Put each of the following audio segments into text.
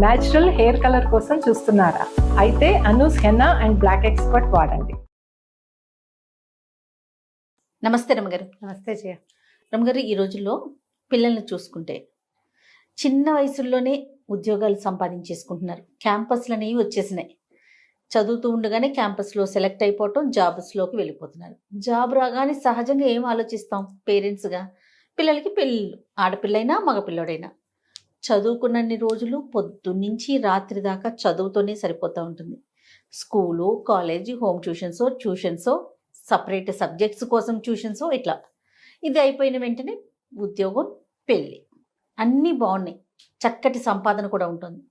Natural hair colour కోసం చూస్తున్నారా? అయితే Anoos henna and black expert వాడండి. నమస్తే రమ్మగారు. నమస్తే జయ. రమ్మగారు, ఈ రోజుల్లో పిల్లల్ని చూసుకుంటే చిన్న వయసుల్లోనే ఉద్యోగాలు సంపాదించేసుకుంటున్నారు. క్యాంపస్లు అనేవి వచ్చేసినాయి. చదువుతూ ఉండగానే క్యాంపస్లో సెలెక్ట్ అయిపోవటం, జాబ్స్లోకి వెళ్ళిపోతున్నారు. జాబ్ రాగానే సహజంగా ఏం ఆలోచిస్తాం పేరెంట్స్గా? పిల్లలకి పెళ్ళిళ్ళు, ఆడపిల్లైనా మగపిల్లడైనా. చదువుకున్నన్ని రోజులు పొద్దున్నుంచి రాత్రి దాకా చదువుతోనే సరిపోతూ ఉంటుంది. స్కూలు, కాలేజీ, హోమ్ ట్యూషన్సో సపరేట్ సబ్జెక్ట్స్ కోసం ట్యూషన్సో ఇట్లా. ఇది అయిపోయిన వెంటనే ఉద్యోగం, పెళ్ళి, అన్నీ బాగున్నాయి. చక్కటి సంపాదన కూడా ఉంటుంది.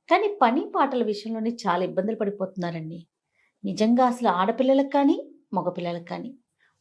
కానీ పని పాటల విషయంలోనే చాలా ఇబ్బందులు పడిపోతున్నారండి. నిజంగా అసలు ఆడపిల్లలకు కానీ మగపిల్లలకు కానీ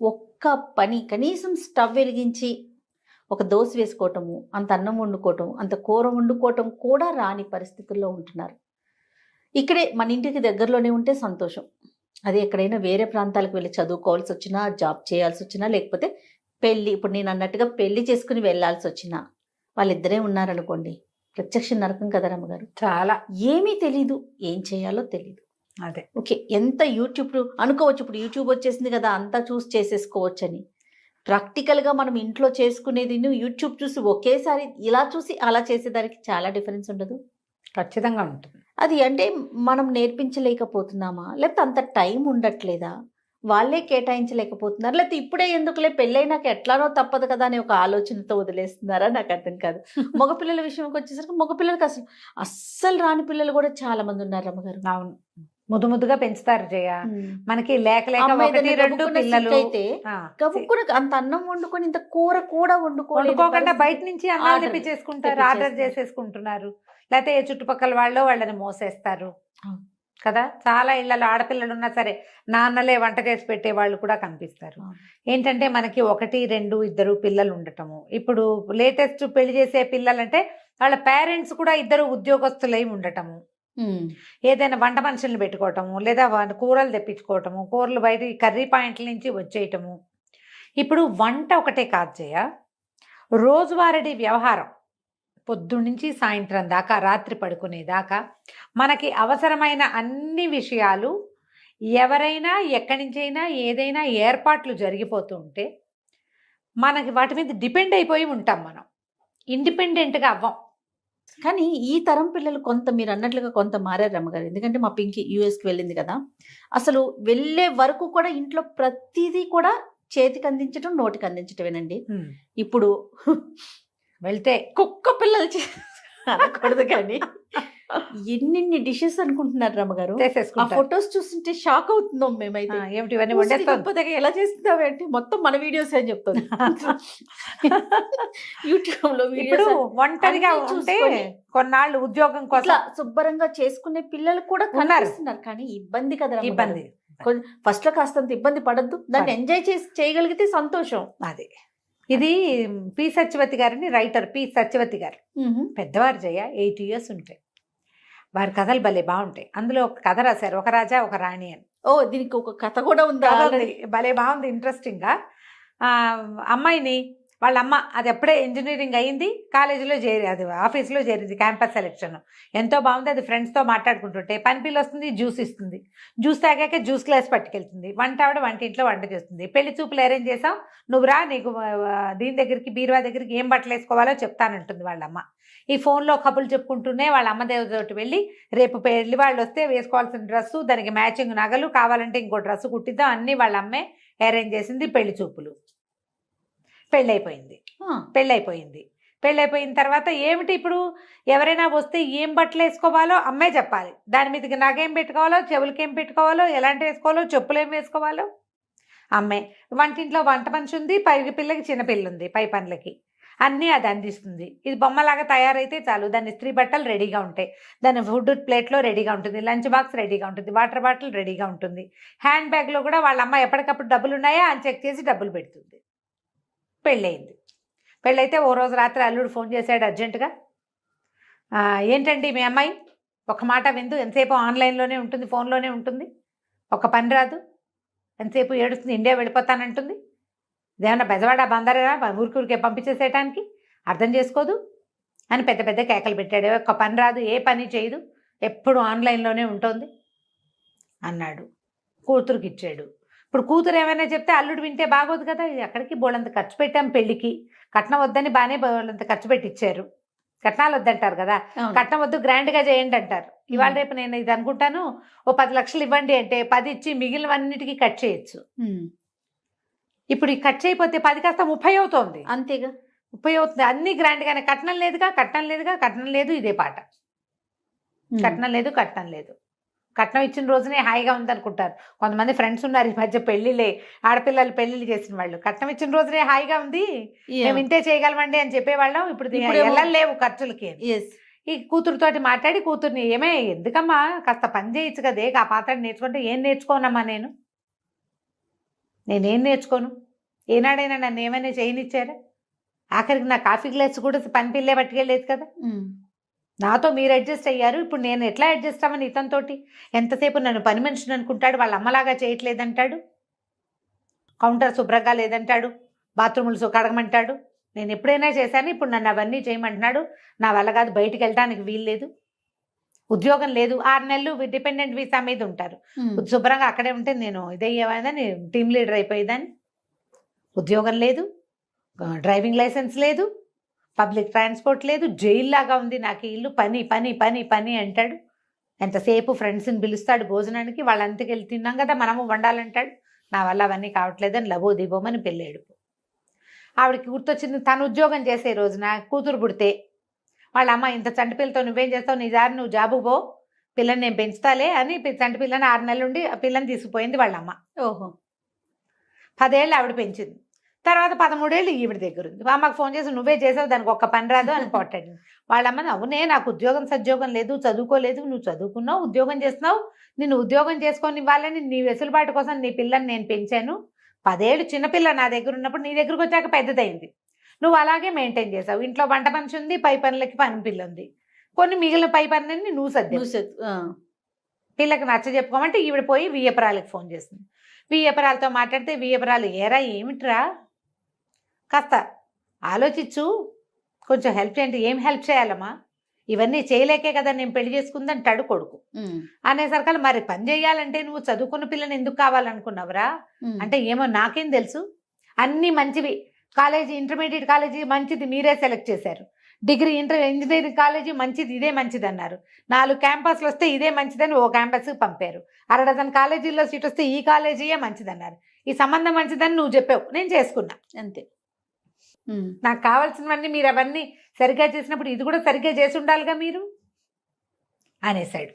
ఒక్క పని, కనీసం స్టవ్ వెలిగించి ఒక దోశ వేసుకోవటము, అంత అన్నం వండుకోవటం, అంత కూర వండుకోవటం కూడా రాని పరిస్థితుల్లో ఉంటున్నారు. ఇక్కడే మన ఇంటికి దగ్గరలోనే ఉంటే సంతోషం. అదే ఎక్కడైనా వేరే ప్రాంతాలకు వెళ్ళి చదువుకోవాల్సి వచ్చినా, జాబ్ చేయాల్సి వచ్చినా, లేకపోతే పెళ్ళి, ఇప్పుడు నేను అన్నట్టుగా పెళ్లి చేసుకుని వెళ్ళాల్సి వచ్చినా, వాళ్ళిద్దరే ఉన్నారనుకోండి, ప్రత్యక్ష నరకం కదా రమ్మగారు. చాలా. ఏమీ తెలీదు, ఏం చేయాలో తెలీదు. అదే ఓకే, ఎంత యూట్యూబ్ అనుకోవచ్చు, ఇప్పుడు యూట్యూబ్ వచ్చేసింది కదా, అంతా చూసి చేసేసుకోవచ్చు అని. ప్రాక్టికల్గా మనం ఇంట్లో చేసుకునేది యూట్యూబ్ చూసి ఒకేసారి ఇలా చూసి అలా చేసేదానికి చాలా డిఫరెన్స్ ఉండదు? ఖచ్చితంగా ఉంటుంది. అది అంటే మనం నేర్పించలేకపోతున్నామా, లేకపోతే అంత టైం ఉండట్లేదా, వాళ్ళే కేటాయించలేకపోతున్నారు, లేకపోతే ఇప్పుడే ఎందుకులే పెళ్ళైనాక ఎట్లానో తప్పదు కదా అనే ఒక ఆలోచనతో వదిలేస్తున్నారా? నాకు అర్థం కాదు. మగపిల్లల విషయంకి వచ్చేసరికి మగపిల్లలకి అస్సలు రాని పిల్లలు కూడా చాలా మంది ఉన్నారు రమ్మగారు. అవును, ముద్దు ముద్దుగా పెంచుతారు జయ. మనకి లేక లేక ఒకటి రెండు పిల్లలు అయితే గబుక్కున అంత అన్నం వండుకొని ఇంత కూర కూడా వండుకోకుండా బయట నుంచి అన్నం తెప్పించేసుకుంటారు, ఆర్డర్ చేసేసుకుంటున్నారు. లేకపోతే ఏ చుట్టుపక్కల వాళ్ళని మోసేస్తారు కదా. చాలా ఇళ్లలో ఆడపిల్లలు ఉన్నా సరే నాన్నలే వంట చేసి పెట్టే వాళ్ళు కూడా కనిపిస్తారు. ఏంటంటే మనకి ఒకటి రెండు ఇద్దరు పిల్లలు ఉండటము. ఇప్పుడు లేటెస్ట్ పెళ్లి చేసే పిల్లలంటే వాళ్ళ పేరెంట్స్ కూడా ఇద్దరు ఉద్యోగస్తులై ఉండటము, ఏదైనా వంట మనుషుల్ని పెట్టుకోవటము, లేదా కూరలు తెప్పించుకోవటము, కూరలు బయట కర్రీ పాయింట్ల నుంచి వచ్చేయటము. ఇప్పుడు వంట ఒకటే కాదు జయ, రోజువారీ వ్యవహారం పొద్దున్నుంచి సాయంత్రం దాకా, రాత్రి పడుకునేదాకా మనకి అవసరమైన అన్ని విషయాలు ఎవరైనా ఎక్కడి నుంచైనా ఏదైనా ఏర్పాట్లు జరిగిపోతూ ఉంటే మనకి వాటి మీద డిపెండ్ అయిపోయి ఉంటాం. మనం ఇండిపెండెంట్గా అవ్వం. కానీ ఈ తరం పిల్లలు కొంత, మీరు అన్నట్లుగా కొంత మారారు రమ్మగారు. ఎందుకంటే మా పింకి యూఎస్కి వెళ్ళింది కదా, అసలు వెళ్ళే వరకు కూడా ఇంట్లో ప్రతిదీ కూడా చేతికి అందించడం, నోటికి అందించటమేనండి. ఇప్పుడు వెళ్తే కుక్క పిల్లలు అనకూడదు కానీ ఎన్ని డిషెస్ అనుకుంటున్నారు రమ్మగారు. ఆ ఫొటోస్ చూస్తుంటే షాక్ అవుతున్నాం మేమైతే. ఏమిటి ఇవన్నీ ఎలా చేస్తున్నావు అంటే మొత్తం మన వీడియోస్ అని చెప్తుంది. యూట్యూబ్ లో ఇప్పుడు ఒంటరిగా ఉంటే కొన్నాళ్ళు ఉద్యోగం కోసం శుభ్రంగా చేసుకునే పిల్లలు కూడా కనిపిస్తున్నారు. కానీ ఇబ్బంది కదా, ఇబ్బంది. ఫస్ట్ లో కాస్తంత ఇబ్బంది పడద్దు, దాన్ని ఎంజాయ్ చేసి చేయగలిగితే సంతోషం. అదే ఇది పి సత్యవతి గారిని, రైటర్ పి సత్యవతి గారు, పెద్దవారు జయ, 80 years ఉంటాయి. వారి కథలు భలే బాగుంటాయి. అందులో ఒక కథ రాశారు, ఒక రాజా ఒక రాణి అని. దీనికి ఒక కథ కూడా ఉంది, భలే బాగుంది, ఇంట్రెస్టింగ్గా. అమ్మాయిని వాళ్ళ అమ్మ, అది ఎప్పుడే ఇంజనీరింగ్ అయ్యింది, కాలేజీలో అది ఆఫీస్లో చేరింది, క్యాంపస్ సెలెక్షన్ ఎంతో బాగుంది. అది ఫ్రెండ్స్తో మాట్లాడుకుంటుంటే పని పిల్ల వస్తుంది, జ్యూస్ ఇస్తుంది, జ్యూస్ తాగాక జ్యూస్ గ్లాస్ పట్టుకెళ్తుంది, వంట ఆవిడ వంటింట్లో వంట చేస్తుంది. పెళ్లి చూపులు అరేంజ్ చేసాం, నువ్వు రా, నీకు దీని దగ్గరికి, బీరువా దగ్గరికి ఏం బట్టలు వేసుకోవాలో చెప్తానంటుంది వాళ్ళమ్మ. ఈ ఫోన్లో కబుర్లు చెప్పుకుంటూనే వాళ్ళ అమ్మ దేవతోటి వెళ్ళి, రేపు పెళ్లి వాళ్ళు వస్తే వేసుకోవాల్సిన డ్రెస్సు, దానికి మ్యాచింగ్ నగలు, కావాలంటే ఇంకో డ్రెస్సు కుట్టిద్దాం, అన్నీ వాళ్ళ అమ్మే అరేంజ్ చేసింది. పెళ్లి చూపులు, పెళ్ళైపోయిన తర్వాత ఏమిటి, ఇప్పుడు ఎవరైనా వస్తే ఏం బట్టలు వేసుకోవాలో అమ్మే చెప్పాలి. దాని మీదకి నగేం పెట్టుకోవాలో, చెవులకి ఏం పెట్టుకోవాలో, ఎలాంటి వేసుకోవాలో, చెప్పులు ఏం వేసుకోవాలో అమ్మే. వంటింట్లో వంట మనిషి ఉంది, పిల్లకి చిన్నపిల్ల ఉంది, పై పనులకి అన్నీ అది అందిస్తుంది. ఇది బొమ్మలాగా తయారైతే చాలు, దాని ఇస్త్రీ బట్టలు రెడీగా ఉంటాయి, దాని ఫుడ్ ప్లేట్లో రెడీగా ఉంటుంది, లంచ్ బాక్స్ రెడీగా ఉంటుంది, వాటర్ బాటిల్ రెడీగా ఉంటుంది, హ్యాండ్ బ్యాగ్లో కూడా వాళ్ళ అమ్మ ఎప్పటికప్పుడు డబ్బులు ఉన్నాయా అని చెక్ చేసి డబ్బులు పెడుతుంది. పెళ్ళయింది. పెళ్ళైతే ఓ రోజు రాత్రి అల్లుడు ఫోన్ చేశాడు అర్జెంటుగా, ఏంటండి మీ అమ్మాయి ఒక మాట విందు, ఎంతసేపు ఆన్లైన్లోనే ఉంటుంది, ఫోన్లోనే ఉంటుంది, ఒక పని రాదు, ఎంతసేపు ఏడుస్తుంది, ఇండియా వెళ్ళిపోతానంటుంది, ఇదేమన్నా బెజవాడ బందరా ఊరికే పంపించేసేయటానికి, అర్థం చేసుకోదు, అని పెద్ద పెద్ద కేకలు పెట్టాడు. ఒక్క పని రాదు, ఏ పని చేయదు, ఎప్పుడు ఆన్లైన్లోనే ఉంటుంది అన్నాడు. కూతురుకి ఇచ్చాడు. ఇప్పుడు కూతురు ఏమైనా చెప్తే అల్లుడు వింటే బాగోదు కదా. ఎక్కడికి బోళ్ళంత ఖర్చు పెట్టాం పెళ్ళికి, కట్నం వద్దని బాగానే బోళ్ళంత ఖర్చు పెట్టి ఇచ్చారు. కట్నాలు వద్దంటారు కదా, కట్నం వద్దు గ్రాండ్గా చేయండి అంటారు. ఇవాళ రేపు నేను ఇది అనుకుంటాను, ఓ 10 లక్షలు ఇవ్వండి అంటే 10 ఇచ్చి మిగిలినవన్నిటికీ కట్ చేయొచ్చు. ఇప్పుడు ఈ కట్ చేయకపోతే 10 కాస్త 30 అవుతోంది. అంతేగా, 30 అవుతుంది. అన్ని గ్రాండ్గానే, కట్నం లేదుగా, కట్నం లేదుగా, కట్నం లేదు, ఇదే పాట. కట్నం లేదు, కట్నం లేదు. కట్నం ఇచ్చిన రోజునే హాయిగా ఉందనుకుంటారు కొంతమంది. ఫ్రెండ్స్ ఉన్నారు ఈ మధ్య పెళ్లిలే, ఆడపిల్లలు పెళ్లిళ్ళు చేసిన వాళ్ళు. కట్నం ఇచ్చిన రోజునే హాయిగా ఉంది, మేము ఇంతే చేయగలమండి అని చెప్పేవాళ్ళం. ఇప్పుడు వెళ్ళలేవు ఖర్చులకి. ఈ కూతురుతోటి మాట్లాడి కూతుర్ని, ఏమే ఎందుకమ్మా కాస్త పని చేయొచ్చు కదే, ఆ పాత్ర నేర్చుకుంటే. ఏం నేర్చుకోనమ్మా, నేనేం నేర్చుకోను? ఏనాడైనా నన్ను ఏమైనా చేయనిచ్చారా? ఆఖరికి నా కాఫీ గ్లాస్ కూడా పని పిల్లే పట్టుకెళ్ళలేదు కదా. నాతో మీరు అడ్జస్ట్ అయ్యారు, ఇప్పుడు నేను ఎట్లా అడ్జస్ట్ అవ్వను ఇతనితోటి? ఎంతసేపు నన్ను పని మనిషిని అనుకుంటాడు, వాళ్ళ అమ్మలాగా చేయట్లేదంటాడు, కౌంటర్ శుభ్రంగా లేదంటాడు, బాత్రూములు కడగమంటాడు. నేను ఎప్పుడైనా చేశాను, ఇప్పుడు నన్ను అవన్నీ చేయమంటున్నాడు. నా వల్ల కాదు, బయటికి వెళ్ళడానికి వీలు లేదు, ఉద్యోగం లేదు, 6 నెలలు డిపెండెంట్ వీసా మీద ఉంటారు. శుభ్రంగా అక్కడే ఉంటే నేను ఇదయ్యేవాదని, టీమ్ లీడర్ అయిపోయేదాన్ని. ఉద్యోగం లేదు, డ్రైవింగ్ లైసెన్స్ లేదు, పబ్లిక్ ట్రాన్స్పోర్ట్ లేదు, జైల్లాగా ఉంది నాకు ఇల్లు. పని పని పని పని అంటాడు. ఎంతసేపు ఫ్రెండ్స్ని పిలుస్తాడు భోజనానికి, వాళ్ళంతకి వెళ్ళి తిన్నాం కదా మనము వండాలంటాడు. నా వల్ల అవన్నీ కావట్లేదని లబో దిబోమని పెళ్ళాడు. ఆవిడకి గుర్తొచ్చింది, తను ఉద్యోగం చేసే రోజున కూతురు పుడితే వాళ్ళ అమ్మ, ఇంత చంటి పిల్లతో నువ్వేం చేస్తావు, నీ దారి నువ్వు జాబు పో, పిల్లని నేను పెంచుతాలే అని చంటి పిల్లని 6 నెలల నుండి పిల్లని తీసుకుపోయింది వాళ్ళ అమ్మ. ఓహో. 10 ఏళ్ళు ఆవిడ పెంచింది. తర్వాత 13 ఏళ్ళు ఈవిడ దగ్గర ఉంది. అమ్మకు ఫోన్ చేసి, నువ్వే చేసావు, దానికి ఒక్క పని రాదు అని పోటాడు. వాళ్ళమ్మని, అవునే నాకు ఉద్యోగం సద్యోగం లేదు, చదువుకోలేదు, నువ్వు చదువుకున్నావు, ఉద్యోగం చేస్తున్నావు, నిన్ను ఉద్యోగం చేసుకొని ఇవ్వాలని నీ వెసులుబాటు కోసం నీ పిల్లని నేను పెంచాను. 10 ఏళ్ళు చిన్నపిల్ల నా దగ్గర ఉన్నప్పుడు నీ దగ్గరకు వచ్చాక పెద్దదైంది. నువ్వు అలాగే మెయింటైన్ చేసావు. ఇంట్లో వంట మనిషి ఉంది, పై పనులకి పని పిల్ల ఉంది, కొన్ని మిగిలిన పై పనులన్నీ నువ్వు సర్దావు. పిల్లకి నచ్చ చెప్పుకోమంటే ఈవిడ పోయి వియ్యపురాలకి ఫోన్ చేసింది. వియ్యపురాలతో మాట్లాడితే, వియ్యపురాలు, ఏరా ఏమిట్రా, కాస్త ఆలోచించు, కొంచెం హెల్ప్ చేయండి. ఏం హెల్ప్ చేయాలమ్మా, ఇవన్నీ చేయలేకే కదా నేను పెళ్లి చేసుకుందంటాడు కొడుకు. అనేసరికల్, మరి పని చేయాలంటే నువ్వు చదువుకున్న పిల్లని ఎందుకు కావాలనుకున్నావురా అంటే, ఏమో నాకేం తెలుసు, అన్నీ మంచివి, కాలేజీ ఇంటర్మీడియట్ కాలేజీ మంచిది మీరే సెలెక్ట్ చేశారు, డిగ్రీ ఇంజనీరింగ్ కాలేజీ మంచిది, ఇదే మంచిది అన్నారు, 4 క్యాంపస్లు వస్తే ఇదే మంచిదని ఓ క్యాంపస్కి పంపారు, 6 డజన్ కాలేజీల్లో సీట్ వస్తే ఈ కాలేజీయే మంచిదన్నారు, ఈ సంబంధం మంచిదని నువ్వు చెప్పావు, నేను చేసుకున్నా అంతే. నాకు కావాల్సినవన్నీ మీరు అవన్నీ సరిగ్గా చేసినప్పుడు ఇది కూడా సరిగ్గా చేసి ఉండాలిగా మీరు అనేసాడు.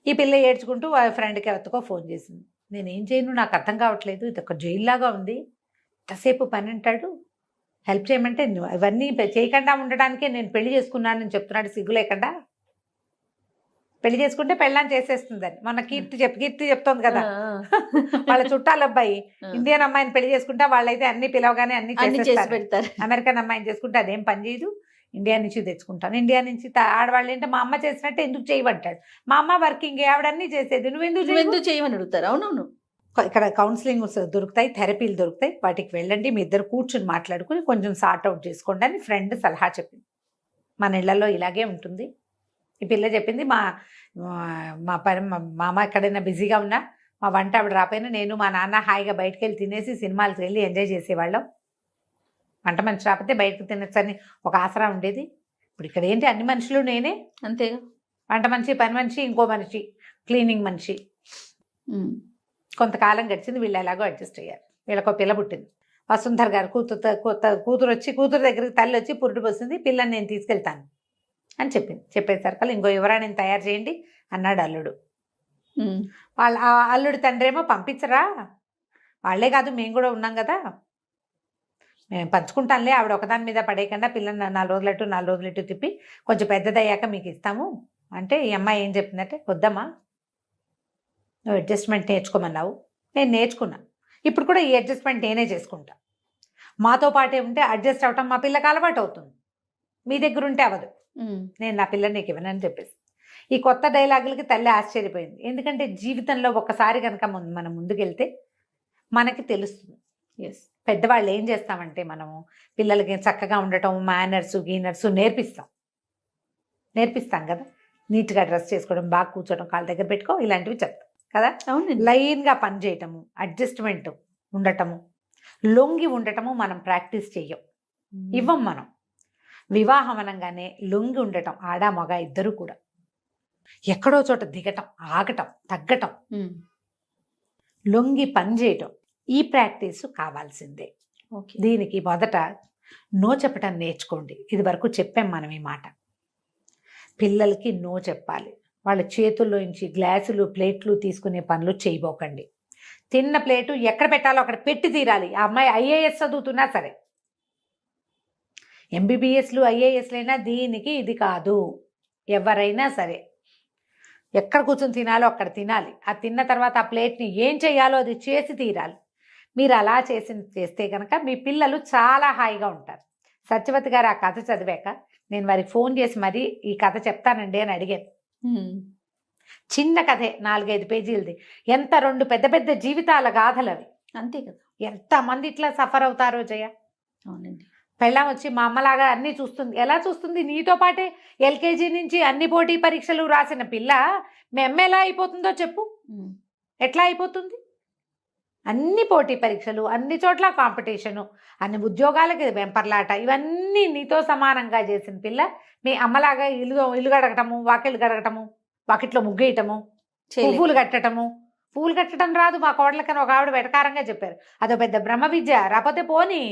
ఈ పిల్ల ఏడ్చుకుంటూ ఫ్రెండ్కి ఎవరికో ఫోన్ చేసింది. నేనేం చేయను, నాకు అర్థం కావట్లేదు, ఇది ఒక జైల్లాగా ఉంది, ఎంతసేపు పని అంటాడు, హెల్ప్ చేయమంటే ఇవన్నీ చేయకుండా ఉండడానికే నేను పెళ్లి చేసుకున్నానని చెప్తున్నాడు సిగ్గు లేకుండా. పెళ్లి చేసుకుంటే పెళ్ళాన్ని చేసేస్తుందని మొన్న కీర్తి చెప్తోంది కదా, వాళ్ళ చుట్టాల అబ్బాయి ఇండియన్ అమ్మాయిని పెళ్లి చేసుకుంటా, వాళ్ళైతే అన్ని పిలవగానే అన్ని చేసి పెడతారు. అమెరికన్ అమ్మాయిని చేసుకుంటే అదేం పని చేయదు, ఇండియా నుంచి తెచ్చుకుంటాను. ఇండియా నుంచి ఆడవాళ్ళు ఏంటంటే, మా అమ్మ చేసినట్టే ఎందుకు చేయమంటాడు, మా అమ్మ వర్కింగ్, ఆవిడన్నీ చేసేది, నువ్వెందుకు చేయమని అడుగుతారు. అవునవును. ఇక్కడ కౌన్సిలింగ్ దొరుకుతాయి, థెరపీలు దొరుకుతాయి, వాటికి వెళ్ళండి, మీ ఇద్దరు కూర్చుని మాట్లాడుకుని కొంచెం సార్ట్ అవుట్ చేసుకోండి అని ఫ్రెండ్ సలహా చెప్పింది. మన ఇళ్లలో ఇలాగే ఉంటుంది. ఈ పిల్ల చెప్పింది, మా అమ్మ ఎక్కడైనా బిజీగా ఉన్నా, మా వంట ఆవిడ రాపోయినా, నేను మా నాన్న హాయిగా బయటకు వెళ్ళి తినేసి సినిమాలకు వెళ్ళి ఎంజాయ్ చేసేవాళ్ళం, వంట మనిషి రాకపోతే బయటకు తినచ్చని ఒక ఆసరా ఉండేది. ఇప్పుడు ఇక్కడ ఏంటి, అన్ని మనుషులు నేనే, అంతేగా, వంట మనిషి, పని మనిషి, ఇంకో మనిషి, క్లీనింగ్ మనిషి. కొంతకాలం గడిచింది, వీళ్ళు ఎలాగో అడ్జస్ట్ అయ్యారు. వీళ్ళకు పిల్ల పుట్టింది. వసుంధర్ గారు కూతురు దగ్గరికి తల్లి వచ్చి పురుడు పోసింది, పిల్లని నేను తీసుకెళ్తాను అని చెప్పింది. చెప్పేసరికి ఇంకో యువరాణిని తయారు చేయండి అన్నాడు అల్లుడు. వాళ్ళ అల్లుడి తండ్రి ఏమో, పంపించరా, వాళ్ళే కాదు మేము కూడా ఉన్నాం కదా, మేము పంచుకుంటానులే, ఆవిడ ఒకదాని మీద పడేయకుండా పిల్లని 4 రోజులు ఇటు తిప్పి కొంచెం పెద్దదయ్యాక మీకు ఇస్తాము అంటే, ఈ అమ్మాయి ఏం చెప్పిందంటే, వద్దమ్మా, నువ్వు అడ్జస్ట్మెంట్ నేర్చుకోమన్నావు, నేను నేర్చుకున్నా, ఇప్పుడు కూడా ఈ అడ్జస్ట్మెంట్ నేనే చేసుకుంటా, మాతో పాటే ఉంటే అడ్జస్ట్ అవటం మా పిల్లకి అలవాటు అవుతుంది, మీ దగ్గర ఉంటే అవ్వదు, నేను నా పిల్లని నీకు ఇవ్వనని చెప్పేసి. ఈ కొత్త డైలాగులకి తల్లి ఆశ్చర్యపోయింది. ఎందుకంటే జీవితంలో ఒక్కసారి కనుక మనం ముందుకెళ్తే మనకి తెలుస్తుంది. ఎస్, పెద్దవాళ్ళు ఏం చేస్తామంటే మనము పిల్లలకి చక్కగా ఉండటం, మేనర్స్ గీనర్స్ నేర్పిస్తాం కదా. నీట్గా డ్రెస్ చేసుకోవడం, బాగా కూర్చోవడం, కాళ్ళ దగ్గర పెట్టుకో, ఇలాంటివి చెప్తాం కదా. అవునండి. లైన్గా పని చేయటము, అడ్జస్ట్మెంట్ ఉండటము, లొంగి ఉండటము మనం ప్రాక్టీస్ చెయ్యం, ఇవ్వం మనం. వివాహం అనగానే లొంగి ఉండటం, ఆడ మగ ఇద్దరు కూడా ఎక్కడో చోట దిగటం, ఆగటం, తగ్గటం, లొంగి పని చేయటం, ఈ ప్రాక్టీస్ కావాల్సిందే. ఓకే. దీనికి మొదట నో చెప్పటం నేర్చుకోండి. ఇది వరకు చెప్పాం మనం ఈ మాట. పిల్లలకి నో చెప్పాలి. వాళ్ళ చేతుల్లోంచి గ్లాసులు ప్లేట్లు తీసుకునే పనులు చేయబోకండి. తిన్న ప్లేటు ఎక్కడ పెట్టాలో అక్కడ పెట్టి తీరాలి. ఆ అమ్మాయి ఐఏఎస్ చదువుతున్నా సరే, ఎంబీబీఎస్లు ఐఏఎస్లైనా దీనికి ఇది కాదు. ఎవరైనా సరే ఎక్కడ కూర్చొని తినాలో అక్కడ తినాలి. ఆ తిన్న తర్వాత ఆ ప్లేట్ని ఏం చేయాలో అది చేసి తీరాలి. మీరు అలా చేస్తే కనుక మీ పిల్లలు చాలా హాయిగా ఉంటారు. సత్యవతి గారు ఆ కథ చదివాక నేను వారికి ఫోన్ చేసి మరీ ఈ కథ చెప్తానండి అని అడిగాను. చిన్న కథే, 4-5 పేజీలది. ఎంత 2 పెద్ద పెద్ద జీవితాల గాథలు అవి. అంతే కదా. ఎంతమంది ఇట్లా సఫర్ అవుతారో జయ. అవునండి. పెళ్ళాం వచ్చి మా అమ్మలాగా అన్నీ చూస్తుంది. ఎలా చూస్తుంది? నీతో పాటే ఎల్కేజీ నుంచి అన్ని పోటీ పరీక్షలు రాసిన పిల్ల మీ అమ్మ ఎలా అయిపోతుందో చెప్పు. ఎట్లా అయిపోతుంది? అన్ని పోటీ పరీక్షలు, అన్ని చోట్ల కాంపిటీషను, అన్ని ఉద్యోగాలకి వెంపర్లాట, ఇవన్నీ నీతో సమానంగా చేసిన పిల్ల మీ అమ్మలాగా ఇల్లు గడగటము, వాకిళ్ళు గడగటము, వాకిట్లో ముగ్గేయటము, పువ్వులు కట్టటము. పువ్వులు కట్టడం రాదు మా కోడలకని ఒక ఆవిడ వెటకారంగా చెప్పారు. అదో పెద్ద బ్రహ్మ విద్య. రాకపోతే పోనీ,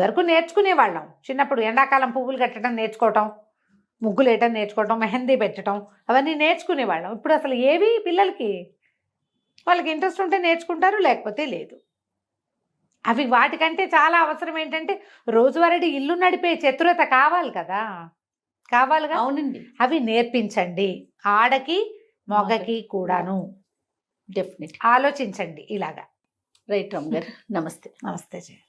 వరకు నేర్చుకునేవాళ్ళం చిన్నప్పుడు. ఎండాకాలం పువ్వులు కట్టడం నేర్చుకోవటం, ముగ్గులు వేయటం నేర్చుకోవటం, మెహందీ పెట్టడం, అవన్నీ నేర్చుకునేవాళ్ళం. ఇప్పుడు అసలు ఏవి పిల్లలకి? వాళ్ళకి ఇంట్రెస్ట్ ఉంటే నేర్చుకుంటారు, లేకపోతే లేదు. అవి వాటికంటే చాలా అవసరం ఏంటంటే రోజువారీ ఇల్లు నడిపే చతురత కావాలి కదా, కావాలిగా. అవునండి. అవి నేర్పించండి, ఆడకి మగకి కూడాను. డెఫినెట్. ఆలోచించండి ఇలాగా. రైట్ రామ్ గారు. నమస్తే. నమస్తే జయ.